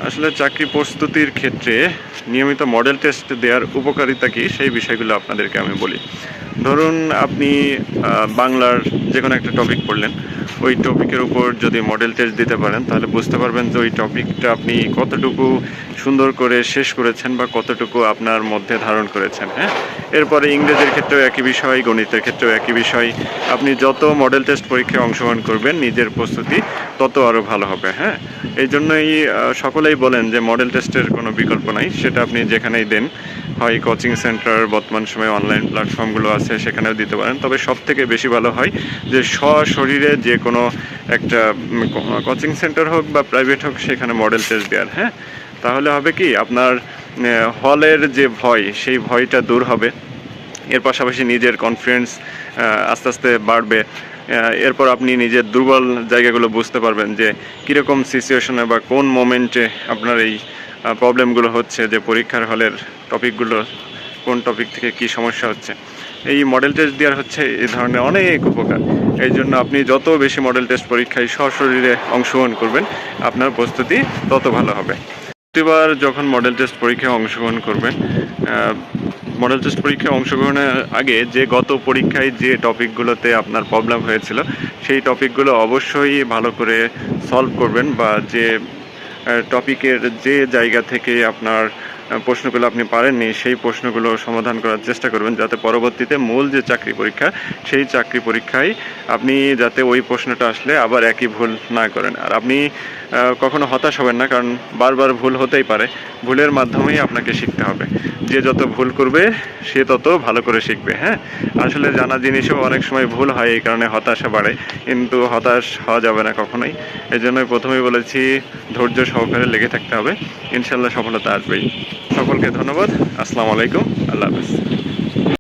আসলে চাকরি প্রস্তুতির ক্ষেত্রে নিয়মিত মডেল টেস্ট দেওয়ার উপকারিতা কী সেই বিষয়গুলো আপনাদেরকে আমি বলি। ধরুন আপনি বাংলার যে কোনো একটা টপিক পড়লেন, ওই টপিকের উপর যদি মডেল টেস্ট দিতে পারেন তাহলে বুঝতে পারবেন যে ওই টপিকটা আপনি কতটুকু সুন্দর করে শেষ করেছেন বা কতটুকু আপনার মধ্যে ধারণ করেছেন। হ্যাঁ, এরপরে ইংরেজির ক্ষেত্রেও একই বিষয়, গণিতের ক্ষেত্রেও একই বিষয়। আপনি যত মডেল টেস্ট পরীক্ষায় অংশগ্রহণ করবেন নিজের প্রস্তুতি তত আরও ভালো হবে। হ্যাঁ, এই জন্যই সকলেই বলেন যে মডেল টেস্টের কোনো বিকল্প নাই, সেটা আপনি যেখানেই দেন, হয় কোচিং সেন্টার, বর্তমান সময়ে অনলাইন প্ল্যাটফর্মগুলো আছে সেখানেও দিতে পারেন। তবে সবথেকে বেশি ভালো হয় যে সশরীরে যে কোনো একটা কোচিং সেন্টার হোক বা প্রাইভেট হোক সেখানে মডেল টেস্ট দেওয়ার। হ্যাঁ, তাহলে হবে কি আপনার হলের যে ভয় সেই ভয়টা দূর হবে। এর পাশাপাশি নিজের কনফিডেন্স আস্তে আস্তে বাড়বে। এরপর আপনি নিজের দুর্বল জায়গাগুলো বুঝতে পারবেন যে কীরকম সিচুয়েশনে বা কোন মোমেন্টে আপনার এই প্রবলেমগুলো হচ্ছে, যে পরীক্ষার হলের টপিকগুলো কোন টপিক থেকে কী সমস্যা হচ্ছে। এই মডেল টেস্ট দেওয়ার হচ্ছে এই ধরনের অনেক উপকার। এই জন্য আপনি যত বেশি মডেল টেস্ট পরীক্ষায় সশরীরে অংশগ্রহণ করবেন আপনার প্রস্তুতি তত ভালো হবে। প্রতিবার যখন মডেল টেস্ট পরীক্ষায় অংশগ্রহণ করবেন, মডেল টেস্ট পরীক্ষায় অংশগ্রহণের আগে যে গত পরীক্ষায় যে টপিকগুলোতে আপনার প্রবলেম হয়েছিল সেই টপিকগুলো অবশ্যই ভালো করে সলভ করবেন, বা যে টপিকের যে জায়গা থেকে আপনার প্রশ্নগুলো আপনি পারেননি সেই প্রশ্নগুলো সমাধান করার চেষ্টা করবেন, যাতে পরবর্তীতে মূল যে চাকরি পরীক্ষা সেই চাকরি পরীক্ষায় আপনি যাতে ওই প্রশ্নটা আসলে আবার একই ভুল না করেন। আর আপনি কখনো হতাশ হবেন না, কারণ বারবার ভুল হতেই পারে। ভুলের মাধ্যমেই আপনাকে শিখতে হবে। যে যত ভুল করবে সে তত ভালো করে শিখবে। হ্যাঁ, আসলে জানা জিনিসও অনেক সময় ভুল হয়, এই কারণে হতাশা বাড়ে, কিন্তু হতাশ হওয়া যাবে না কখনোই। এই জন্যই প্রথমেই বলেছি ধৈর্য সহকারে লেগে থাকতে হবে, ইনশাল্লাহ সফলতা আসবেই। সকলকে ধন্যবাদ। আসসালামু আলাইকুম। আল্লাহ হাফেজ।